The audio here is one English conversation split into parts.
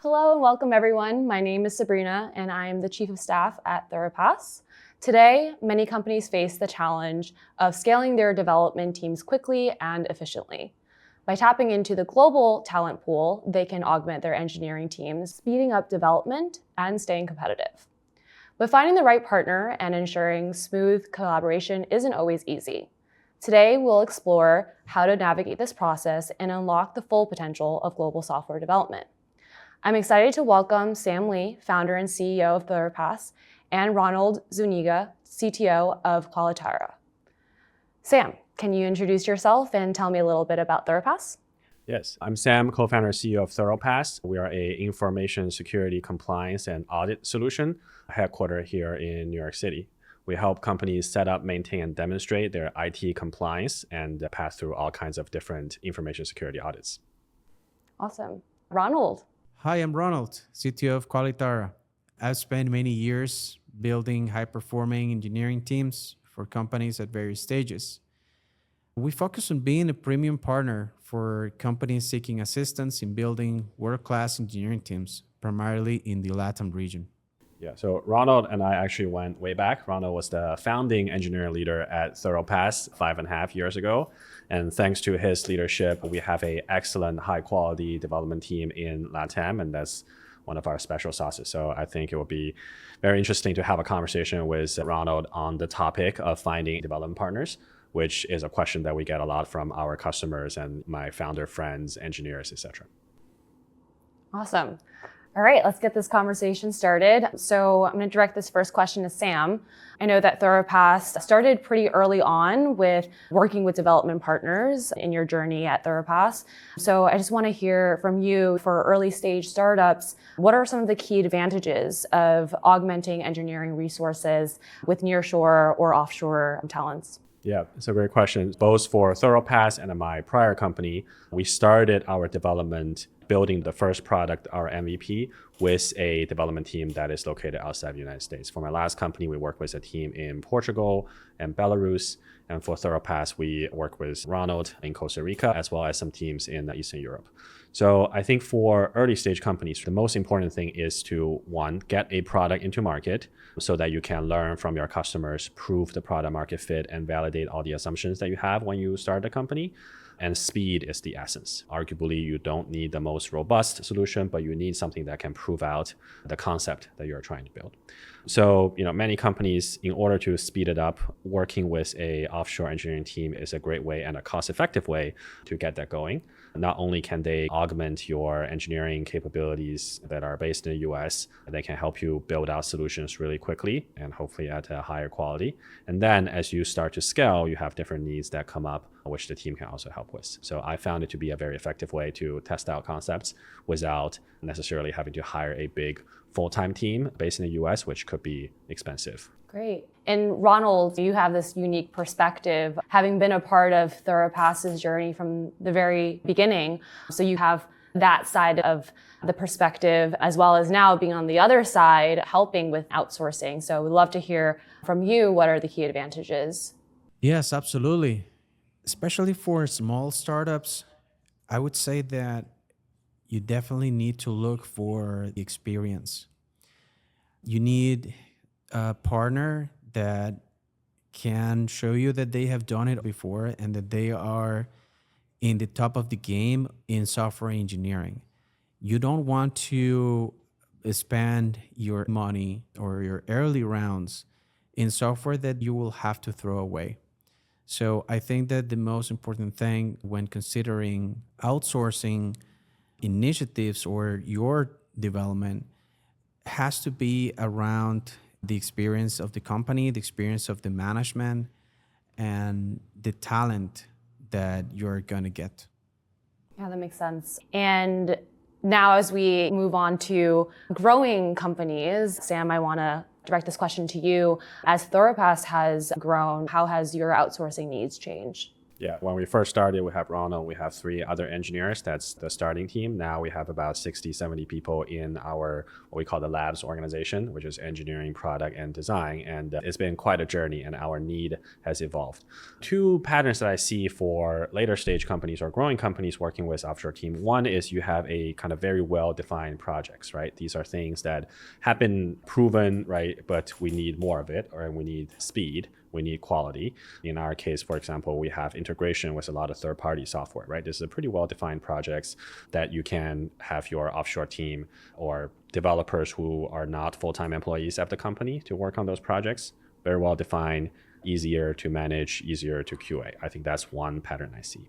Hello and welcome everyone. My name is Sabrina and I am the Chief of Staff at Thoropass. Today, many companies face the challenge of scaling their development teams quickly and efficiently. By tapping into the global talent pool, they can augment their engineering teams, speeding up development and staying competitive. But finding the right partner and ensuring smooth collaboration isn't always easy. Today, we'll explore how to navigate this process and unlock the full potential of global software development. I'm excited to welcome Sam Lee, founder and CEO of Thoropass, and Ronald Zuniga, CTO of Qualitara. Sam, can you introduce yourself and tell me a little bit about Thoropass? Yes, I'm Sam, co-founder and CEO of Thoropass. We are an information security compliance and audit solution headquartered here in New York City. We help companies set up, maintain, and demonstrate their IT compliance and pass through all kinds of different information security audits. Awesome. Ronald. Hi, I'm Ronald, CTO of Qualitara. I've spent many years building high-performing engineering teams for companies at various stages. We focus on being a premium partner for companies seeking assistance in building world-class engineering teams, primarily in the LATAM region. Yeah, so Ronald and I actually went way back. Ronald was the founding engineering leader at Thoropass 5.5 years ago. And thanks to his leadership, we have an excellent high quality development team in LATAM, and that's one of our special sauces. So I think it will be very interesting to have a conversation with Ronald on the topic of finding development partners, which is a question that we get a lot from our customers and my founder friends, engineers, etc. Awesome. All right, let's get this conversation started. So I'm going to direct this first question to Sam. I know that Thoropass started pretty early on with working with development partners in your journey at Thoropass. So I just want to hear from you for early stage startups, what are some of the key advantages of augmenting engineering resources with nearshore or offshore talents? Yeah, it's a great question. Both for Thoropass and my prior company, we started our development building the first product, our MVP, with a development team that is located outside the United States. For my last company, we worked with a team in Portugal and Belarus. And for Thoropass, we work with Ronald in Costa Rica, as well as some teams in Eastern Europe. So I think for early stage companies, the most important thing is to, one, get a product into market so that you can learn from your customers, prove the product market fit, and validate all the assumptions that you have when you start a company. And speed is the essence. Arguably, you don't need the most robust solution, but you need something that can prove out the concept that you're trying to build. So, many companies, in order to speed it up, working with a offshore engineering team is a great way and a cost-effective way to get that going. Not only can they augment your engineering capabilities that are based in the US, they can help you build out solutions really quickly and hopefully at a higher quality. And then as you start to scale, you have different needs that come up, which the team can also help with. So I found it to be a very effective way to test out concepts without necessarily having to hire a big full-time team based in the US, which could be expensive. Great. And Ronald, you have this unique perspective, having been a part of Thoropass's journey from the very beginning. So you have that side of the perspective, as well as now being on the other side, helping with outsourcing. So we'd love to hear from you, what are the key advantages? Yes, absolutely. Especially for small startups, I would say that you definitely need to look for the experience. You need a partner that can show you that they have done it before and that they are in the top of the game in software engineering. You don't want to spend your money or your early rounds in software that you will have to throw away. So I think that the most important thing when considering outsourcing initiatives or your development has to be around the experience of the company, the experience of the management, and the talent that you're going to get. Yeah, that makes sense. And now as we move on to growing companies, Sam, I want to direct this question to you. As Thoropass has grown, how has your outsourcing needs changed? Yeah, when we first started, we have Ronald, we have 3 other engineers. That's the starting team. Now we have about 60, 70 people in our, what we call the labs organization, which is engineering, product, and design. And it's been quite a journey, and our need has evolved. 2 patterns that I see for later stage companies or growing companies working with offshore team. One is you have a kind of very well-defined projects, right? These are things that have been proven, right? But we need more of it, or we need speed. We need quality. In our case, for example, we have integration with a lot of third-party software, right? This is a pretty well-defined projects that you can have your offshore team or developers who are not full-time employees at the company to work on those projects. Very well-defined, easier to manage, easier to QA. I think that's one pattern I see.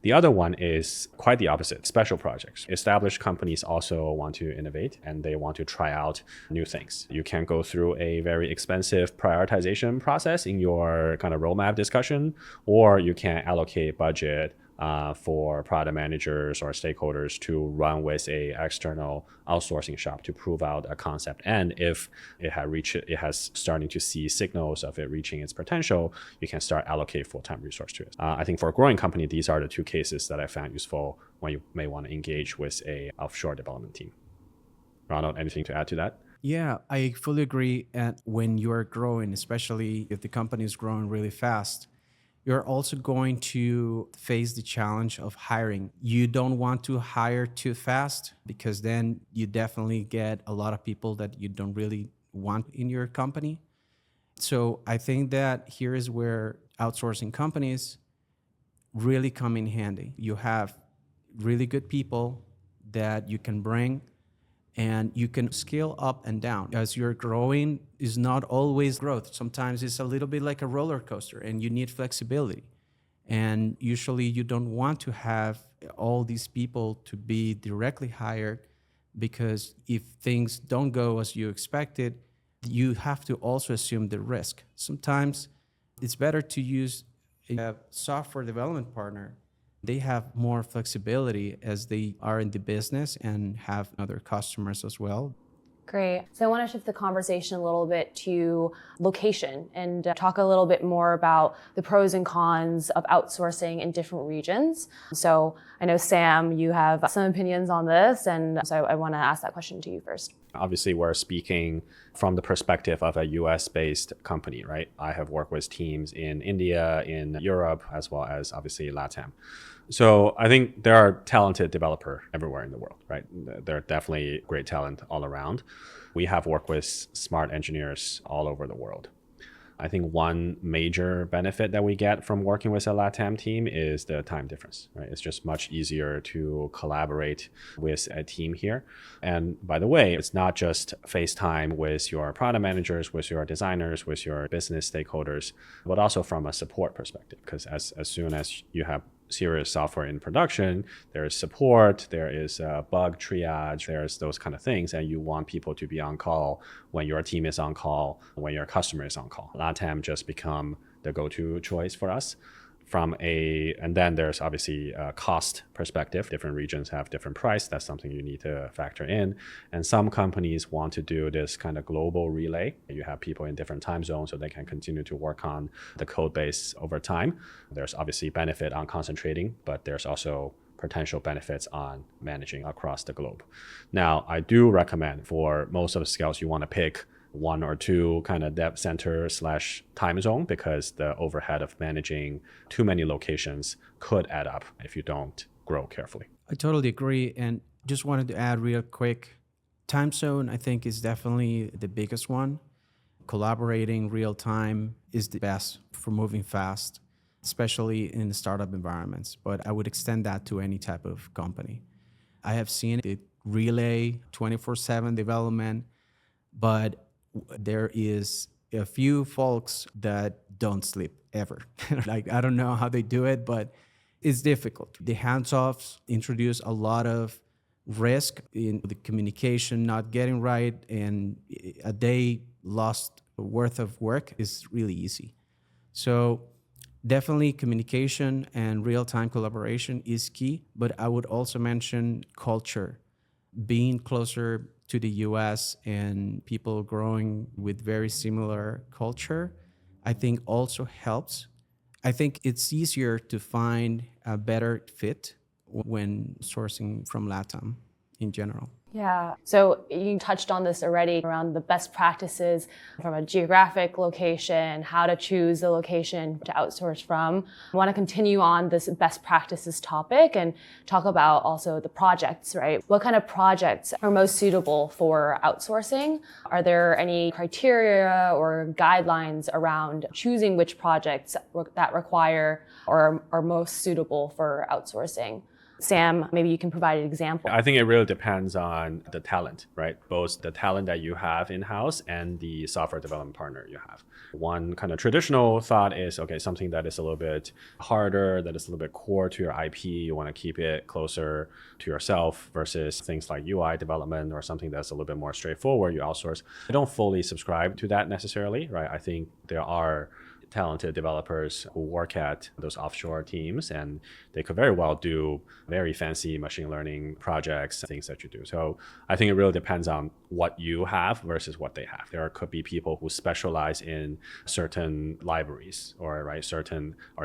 The other one is quite the opposite, special projects. Established companies also want to innovate and they want to try out new things. You can go through a very expensive prioritization process in your kind of roadmap discussion, or you can allocate budget for product managers or stakeholders to run with a external outsourcing shop to prove out a concept. And if it has starting to see signals of it reaching its potential, you can start allocate full-time resource to it. I think for a growing company, these are the 2 cases that I found useful when you may want to engage with a offshore development team. Ronald, anything to add to that? Yeah, I fully agree. And when you're growing, especially if the company is growing really fast, you're also going to face the challenge of hiring. You don't want to hire too fast because then you definitely get a lot of people that you don't really want in your company. So I think that here is where outsourcing companies really come in handy. You have really good people that you can bring and you can scale up and down. As you're growing, is not always growth. Sometimes it's a little bit like a roller coaster and you need flexibility. And usually you don't want to have all these people to be directly hired because if things don't go as you expected, you have to also assume the risk. Sometimes it's better to use a software development partner. They have more flexibility as they are in the business and have other customers as well. Great. So I want to shift the conversation a little bit to location and talk a little bit more about the pros and cons of outsourcing in different regions. So I know, Sam, you have some opinions on this, and so I want to ask that question to you first. Obviously, we're speaking from the perspective of a US-based company, right? I have worked with teams in India, in Europe, as well as obviously LATAM. So I think there are talented developers everywhere in the world, right? There are definitely great talent all around. We have worked with smart engineers all over the world. I think one major benefit that we get from working with a LATAM team is the time difference, right? It's just much easier to collaborate with a team here. And by the way, it's not just FaceTime with your product managers, with your designers, with your business stakeholders, but also from a support perspective, because as soon as you have serious software in production, there is support, there is bug triage, there's those kind of things, and you want people to be on call when your team is on call, when your customer is on call. LATAM just become the go-to choice for us. And then there's obviously a cost perspective. Different regions have different price. That's something you need to factor in. And some companies want to do this kind of global relay. You have people in different time zones so they can continue to work on the code base over time. There's obviously benefit on concentrating, but there's also potential benefits on managing across the globe. Now, I do recommend for most of the skills you want to pick 1 or 2 kind of dev center / time zone, because the overhead of managing too many locations could add up if you don't grow carefully. I totally agree. And just wanted to add real quick, time zone, I think, is definitely the biggest one. Collaborating real time is the best for moving fast, especially in startup environments. But I would extend that to any type of company. I have seen it relay 24/7 development, but there is a few folks that don't sleep ever. Like, I don't know how they do it, but it's difficult. The hands-offs introduce a lot of risk in the communication not getting right, and a day lost worth of work is really easy. So definitely communication and real-time collaboration is key, but I would also mention culture. Being closer to the US and people growing with very similar culture, I think also helps. I think it's easier to find a better fit when sourcing from LATAM in general. Yeah. So you touched on this already around the best practices from a geographic location, how to choose the location to outsource from. I want to continue on this best practices topic and talk about also the projects, right? What kind of projects are most suitable for outsourcing? Are there any criteria or guidelines around choosing which projects that require or are most suitable for outsourcing? Sam, maybe you can provide an example. I think it really depends on the talent, right? Both the talent that you have in-house and the software development partner you have. One kind of traditional thought is, okay, something that is a little bit harder, that is a little bit core to your IP, you want to keep it closer to yourself versus things like UI development or something that's a little bit more straightforward, you outsource. I don't fully subscribe to that necessarily, right? I think there are talented developers who work at those offshore teams, and they could very well do very fancy machine learning projects, things that you do. So I think it really depends on what you have versus what they have. There could be people who specialize in certain libraries or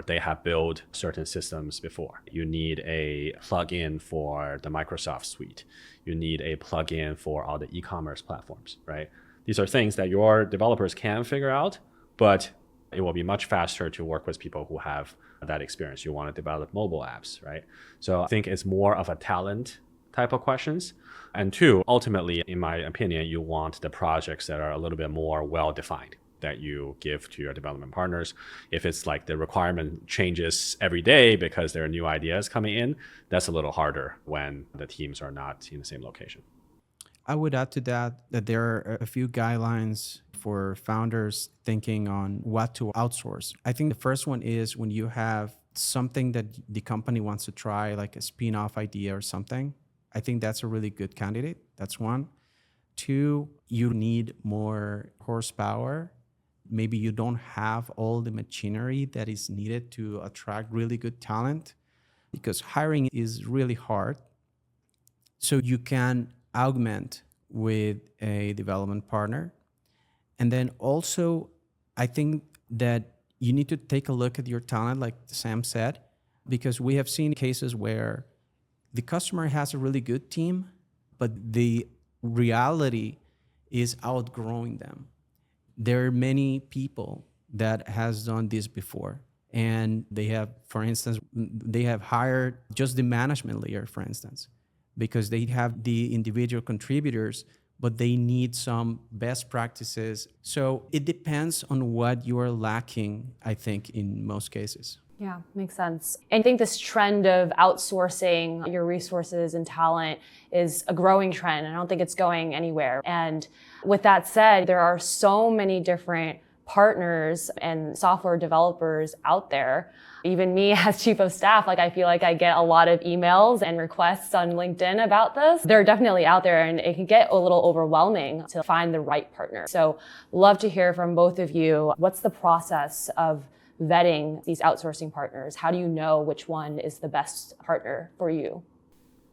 they have built certain systems before. You need a plugin for the Microsoft suite. You need a plugin for all the e-commerce platforms, right? These are things that your developers can figure out, but it will be much faster to work with people who have that experience. You want to develop mobile apps, right? So I think it's more of a talent type of questions. And two, ultimately, in my opinion, you want the projects that are a little bit more well-defined that you give to your development partners. If it's like the requirement changes every day because there are new ideas coming in, that's a little harder when the teams are not in the same location. I would add to that there are a few guidelines for founders thinking on what to outsource. I think the first one is when you have something that the company wants to try, like a spin-off idea or something. I think that's a really good candidate. That's one. Two, you need more horsepower. Maybe you don't have all the machinery that is needed to attract really good talent, because hiring is really hard. So you can augment with a development partner. And then also, I think that you need to take a look at your talent, like Sam said, because we have seen cases where the customer has a really good team, but the reality is outgrowing them. There are many people that has done this before, and they have, for instance, they have hired just the management layer, for instance, because they have the individual contributors, but they need some best practices. So it depends on what you are lacking, I think, in most cases. Yeah, makes sense. And I think this trend of outsourcing your resources and talent is a growing trend. I don't think it's going anywhere. And with that said, there are so many different partners and software developers out there. Even me as chief of staff, I feel like I get a lot of emails and requests on LinkedIn about this. They're definitely out there, and it can get a little overwhelming to find the right partner. So love to hear from both of you. What's the process of vetting these outsourcing partners? How do you know which one is the best partner for you?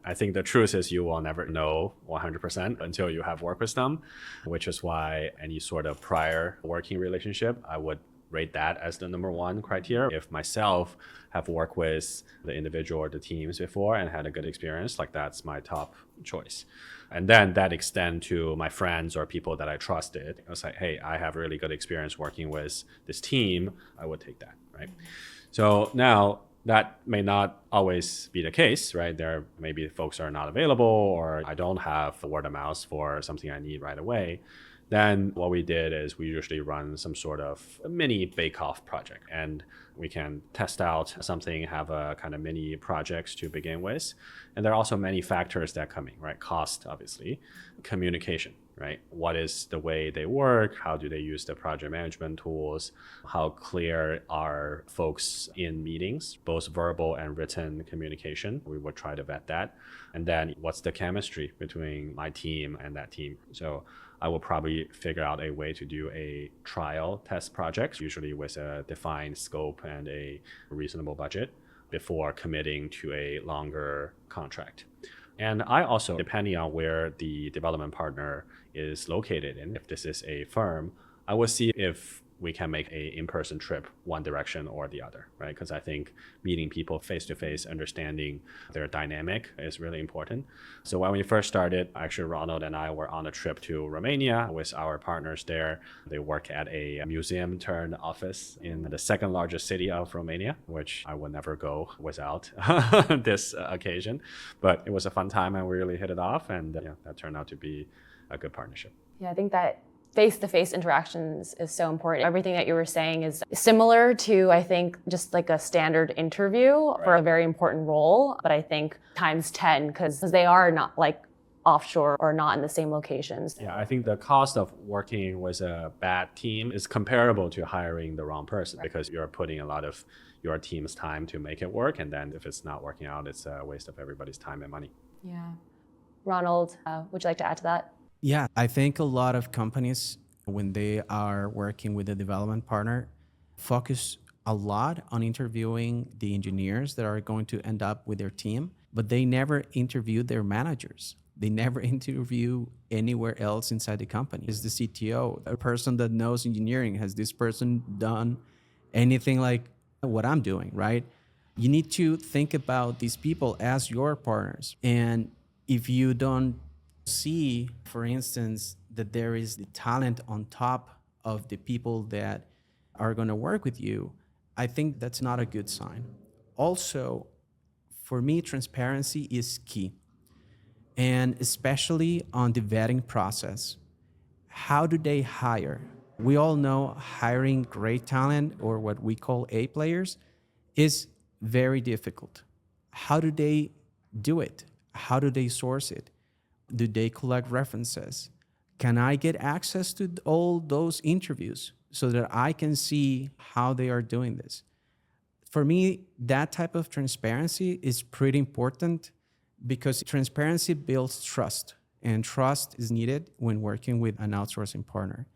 I think the truth is you will never know 100% until you have worked with them, which is why any sort of prior working relationship, I would rate that as the number one criteria. If myself have worked with the individual or the teams before and had a good experience, that's my top choice. And then that extend to my friends or people that I trusted. I was like, hey, I have really good experience working with this team. I would take that, right? So now that may not always be the case, right? There maybe folks are not available, or I don't have word of mouth for something I need right away. Then what we did is we usually run some sort of mini bake-off project, and we can test out something, have a kind of mini projects to begin with. And there are also many factors that come in, right? Cost, obviously, communication, right? What is the way they work? How do they use the project management tools? How clear are folks in meetings, both verbal and written communication? We would try to vet that. And then what's the chemistry between my team and that team? So I will probably figure out a way to do a trial test project, usually with a defined scope and a reasonable budget, before committing to a longer contract. And I also, depending on where the development partner is located in, if this is a firm, I will see if we can make a in-person trip one direction or the other, right? Because I think meeting people face-to-face, understanding their dynamic is really important. So when we first started, actually Ronald and I were on a trip to Romania with our partners there. They work at a museum turned office in the second largest city of Romania, which I would never go without this occasion. But it was a fun time and we really hit it off, and that turned out to be a good partnership. Yeah, I think that face-to-face interactions is so important. Everything that you were saying is similar to, I think, just like a standard interview for a very important role, but I think times 10 because they are not like offshore or not in the same locations. Yeah, I think the cost of working with a bad team is comparable to hiring the wrong person, because you're putting a lot of your team's time to make it work, and then if it's not working out, it's a waste of everybody's time and money. Yeah. Ronald, would you like to add to that? Yeah, I think a lot of companies, when they are working with a development partner, focus a lot on interviewing the engineers that are going to end up with their team, but they never interview their managers. They never interview anywhere else inside the company. Is the CTO, a person that knows engineering? Has this person done anything like what I'm doing, right? You need to think about these people as your partners. And if you don't see, for instance, that there is the talent on top of the people that are going to work with you, I think that's not a good sign. Also, for me, transparency is key. And especially on the vetting process. How do they hire? We all know hiring great talent, or what we call A players, is very difficult. How do they do it? How do they source it? Do they collect references? Can I get access to all those interviews so that I can see how they are doing this? For me, that type of transparency is pretty important, because transparency builds trust, and trust is needed when working with an outsourcing partner.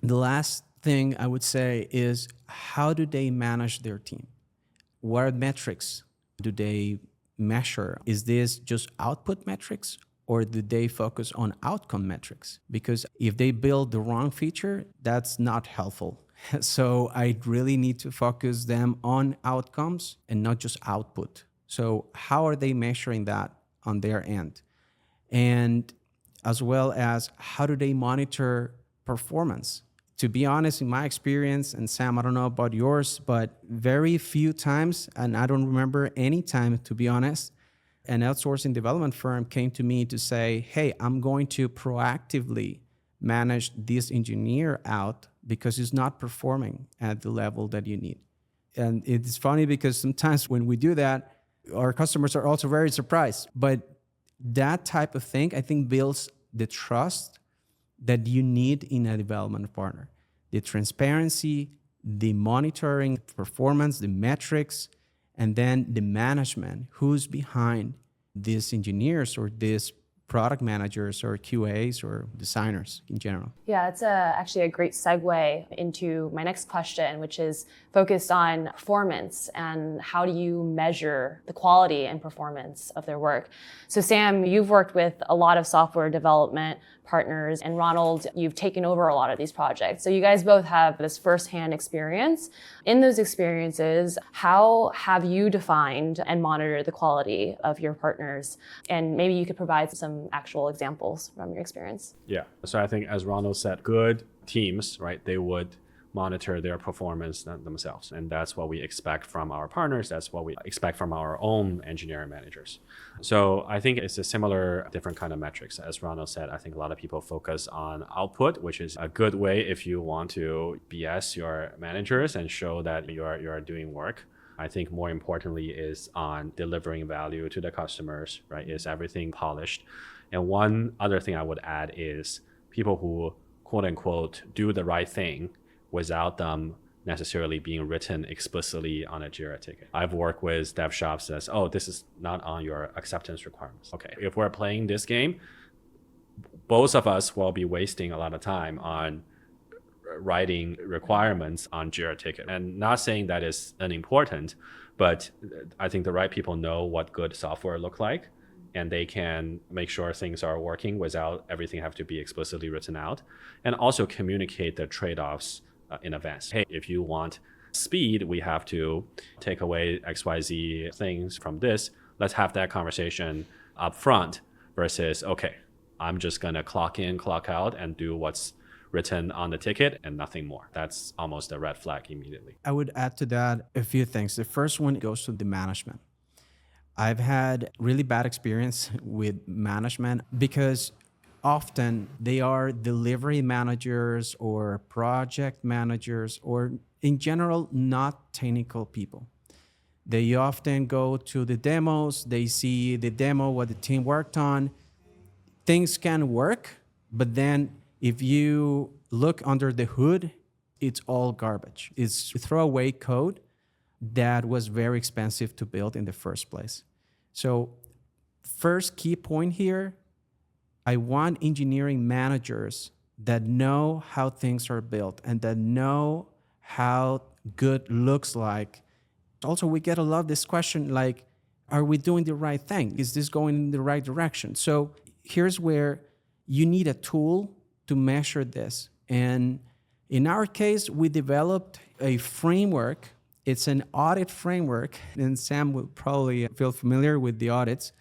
The last thing I would say is, how do they manage their team? What metrics do they measure? Is this just output metrics, or do they focus on outcome metrics? Because if they build the wrong feature, that's not helpful. So I really need to focus them on outcomes and not just output. So how are they measuring that on their end? And as well as, how do they monitor performance? To be honest, in my experience, and Sam, I don't know about yours, but very few times, and I don't remember any time, to be honest, an outsourcing development firm came to me to say, hey, I'm going to proactively manage this engineer out because he's not performing at the level that you need. And it's funny because sometimes when we do that, our customers are also very surprised. But that type of thing, I think, builds the trust that you need in a development partner. The transparency, the monitoring, performance, the metrics, and then the management, who's behind these engineers or these product managers or QAs or designers in general. Yeah, it's actually a great segue into my next question, which is focused on performance and how do you measure the quality and performance of their work. So Sam, you've worked with a lot of software development partners, and Ronald, you've taken over a lot of these projects. So you guys both have this firsthand experience. In those experiences, how have you defined and monitored the quality of your partners? And maybe you could provide some actual examples from your experience. Yeah. So I think, as Ronald said, good teams, right, they would monitor their performance themselves. And that's what we expect from our partners. That's what we expect from our own engineering managers. So I think it's a similar, different kind of metrics. As Ronald said, I think a lot of people focus on output, which is a good way if you want to BS your managers and show that you are doing work. I think more importantly is on delivering value to the customers, right? Is everything polished? And one other thing I would add is people who, quote unquote, do the right thing without them necessarily being written explicitly on a Jira ticket. I've worked with dev shops that says, oh, this is not on your acceptance requirements. Okay, if we're playing this game, both of us will be wasting a lot of time on writing requirements on Jira ticket. And not saying that is unimportant, but I think the right people know what good software look like, and they can make sure things are working without everything have to be explicitly written out, and also communicate the trade-offs in advance. Hey, if you want speed, we have to take away XYZ things from this. Let's have that conversation up front versus, okay, I'm just going to clock in, clock out, and do what's written on the ticket and nothing more. That's almost a red flag immediately. I would add to that a few things. The first one goes to the management. I've had really bad experience with management because often they are delivery managers or project managers or in general, not technical people. They often go to the demos, they see the demo, what the team worked on. Things can work, but then if you look under the hood, it's all garbage. It's throwaway code that was very expensive to build in the first place. So first key point here, I want engineering managers that know how things are built and that know how good looks like. Also, we get a lot of this question like, are we doing the right thing? Is this going in the right direction? So here's where you need a tool to measure this. And in our case, we developed a framework. It's an audit framework, and Sam will probably feel familiar with the audits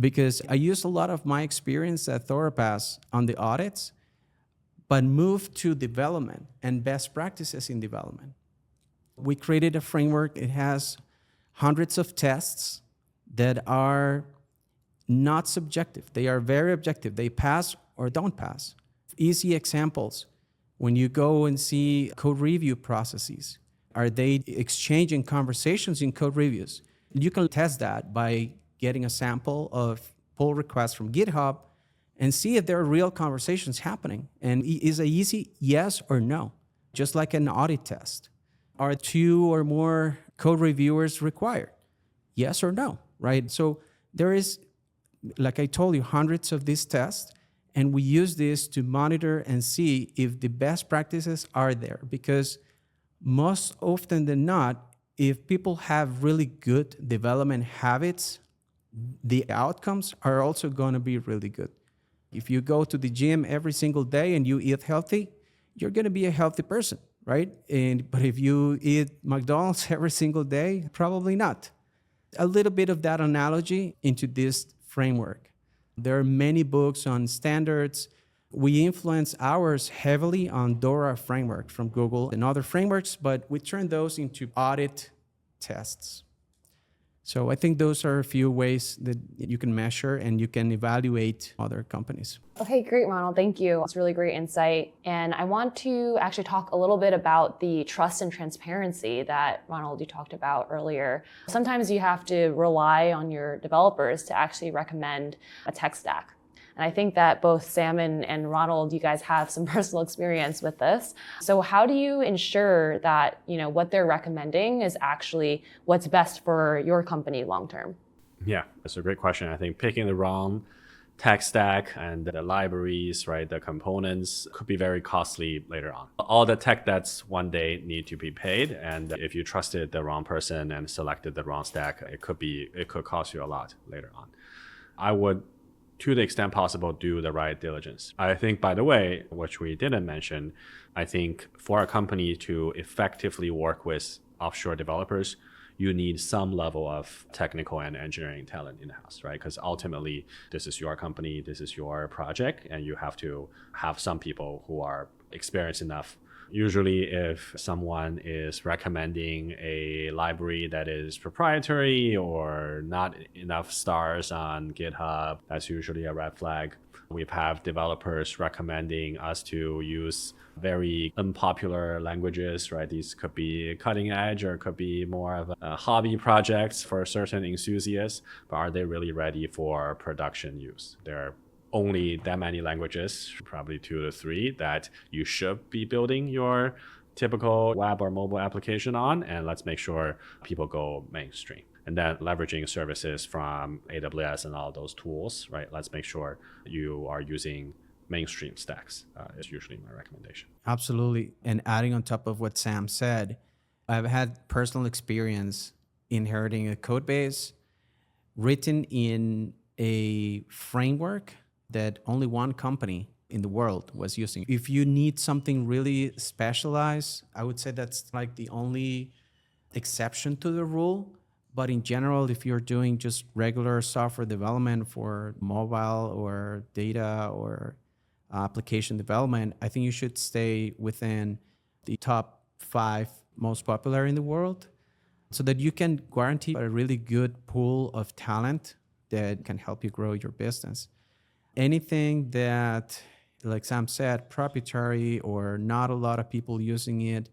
because I used a lot of my experience at Thoropass on the audits, but moved to development and best practices in development. We created a framework. It has hundreds of tests that are not subjective. They are very objective. They pass or don't pass. Easy examples. When you go and see code review processes, are they exchanging conversations in code reviews? You can test that by getting a sample of pull requests from GitHub and see if there are real conversations happening. And is it easy yes or no? Just like an audit test. Are 2 or more code reviewers required? Yes or no, right? So there is, like I told you, hundreds of these tests, and we use this to monitor and see if the best practices are there. Because most often than not, if people have really good development habits, the outcomes are also going to be really good. If you go to the gym every single day and you eat healthy, you're going to be a healthy person, right? But if you eat McDonald's every single day, probably not. A little bit of that analogy into this framework. There are many books on standards. We influence ours heavily on DORA framework from Google and other frameworks, but we turn those into audit tests. So I think those are a few ways that you can measure and you can evaluate other companies. Okay, great, Ronald. Thank you. It's really great insight. And I want to actually talk a little bit about the trust and transparency that, Ronald, you talked about earlier. Sometimes you have to rely on your developers to actually recommend a tech stack. And I think that both Sam and Ronald, you guys have some personal experience with this. So how do you ensure that, what they're recommending is actually what's best for your company long term? Yeah, that's a great question. I think picking the wrong tech stack and the libraries, right, the components could be very costly later on. All the tech debts one day need to be paid. And if you trusted the wrong person and selected the wrong stack, it could cost you a lot later on. I would, to the extent possible, do the right diligence. I think, by the way, which we didn't mention, I think for a company to effectively work with offshore developers, you need some level of technical and engineering talent in-house, right? Because ultimately, this is your company, this is your project, and you have to have some people who are experienced enough. Usually, if someone is recommending a library that is proprietary or not enough stars on GitHub, that's usually a red flag. We've had developers recommending us to use very unpopular languages, right? These could be cutting edge or could be more of a hobby projects for certain enthusiasts, but are they really ready for production use? They're only that many languages, probably 2 to 3, that you should be building your typical web or mobile application on, and let's make sure people go mainstream. And then leveraging services from AWS and all those tools, right? Let's make sure you are using mainstream stacks is usually my recommendation. Absolutely. And adding on top of what Sam said, I've had personal experience inheriting a code base written in a framework that only one company in the world was using. If you need something really specialized, I would say that's like the only exception to the rule. But in general, if you're doing just regular software development for mobile or data or application development, I think you should stay within the top 5 most popular in the world so that you can guarantee a really good pool of talent that can help you grow your business. Anything that, like Sam said, proprietary or not a lot of people using it,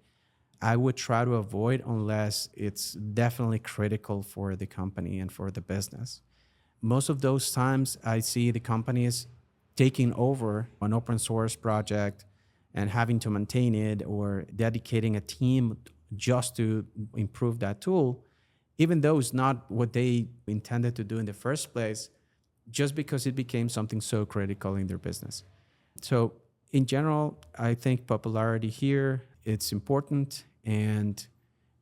I would try to avoid unless it's definitely critical for the company and for the business. Most of those times I see the companies taking over an open source project and having to maintain it or dedicating a team just to improve that tool, even though it's not what they intended to do in the first place, just because it became something so critical in their business. So in general, I think popularity here, it's important, and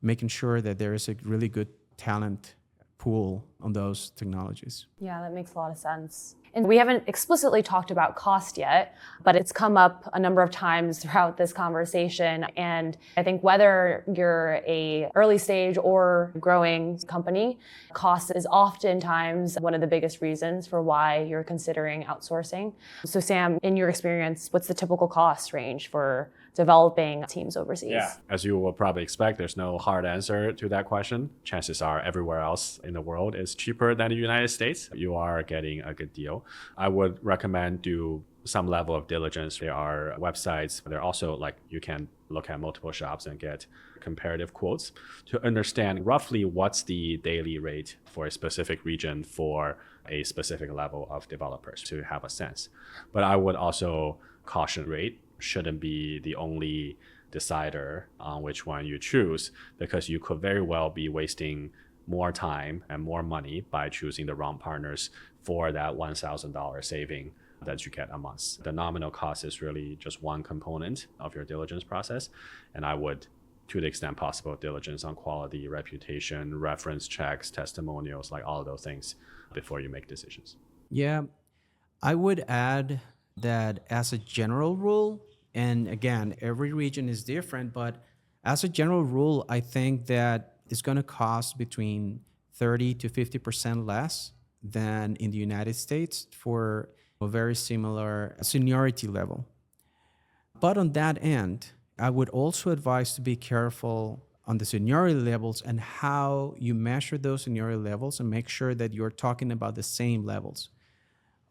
making sure that there is a really good talent pool on those technologies. Yeah, that makes a lot of sense. And we haven't explicitly talked about cost yet, but it's come up a number of times throughout this conversation. And I think whether you're a early stage or growing company, cost is oftentimes one of the biggest reasons for why you're considering outsourcing. So Sam, in your experience, what's the typical cost range for developing teams overseas? Yeah, as you will probably expect, there's no hard answer to that question. Chances are everywhere else in the world is cheaper than the United States. You are getting a good deal. I would recommend do some level of diligence. There are websites. There are also you can look at multiple shops and get comparative quotes to understand roughly what's the daily rate for a specific region for a specific level of developers to have a sense. But I would also caution rate shouldn't be the only decider on which one you choose, because you could very well be wasting more time and more money by choosing the wrong partners for that $1,000 saving that you get a month. The nominal cost is really just one component of your diligence process. And I would, to the extent possible, diligence on quality, reputation, reference checks, testimonials, like all of those things before you make decisions. Yeah, I would add that as a general rule, and again, every region is different, but as a general rule, I think that it's going to cost between 30 to 50% less than in the United States for a very similar seniority level. But on that end, I would also advise to be careful on the seniority levels and how you measure those seniority levels and make sure that you're talking about the same levels.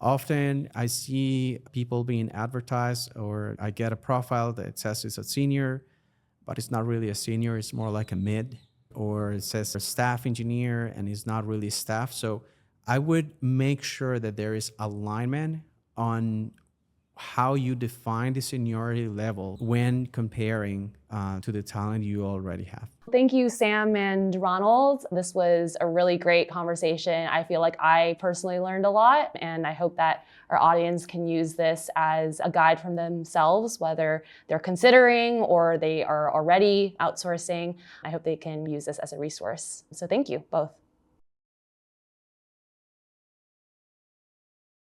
Often I see people being advertised, or I get a profile that says it's a senior, but it's not really a senior, it's more like a mid, or it says a staff engineer and it's not really staff. So I would make sure that there is alignment on how you define the seniority level when comparing to the talent you already have. Thank you, Sam and Ronald. This was a really great conversation. I feel like I personally learned a lot, and I hope that our audience can use this as a guide from themselves, whether they're considering or they are already outsourcing. I hope they can use this as a resource. So thank you both.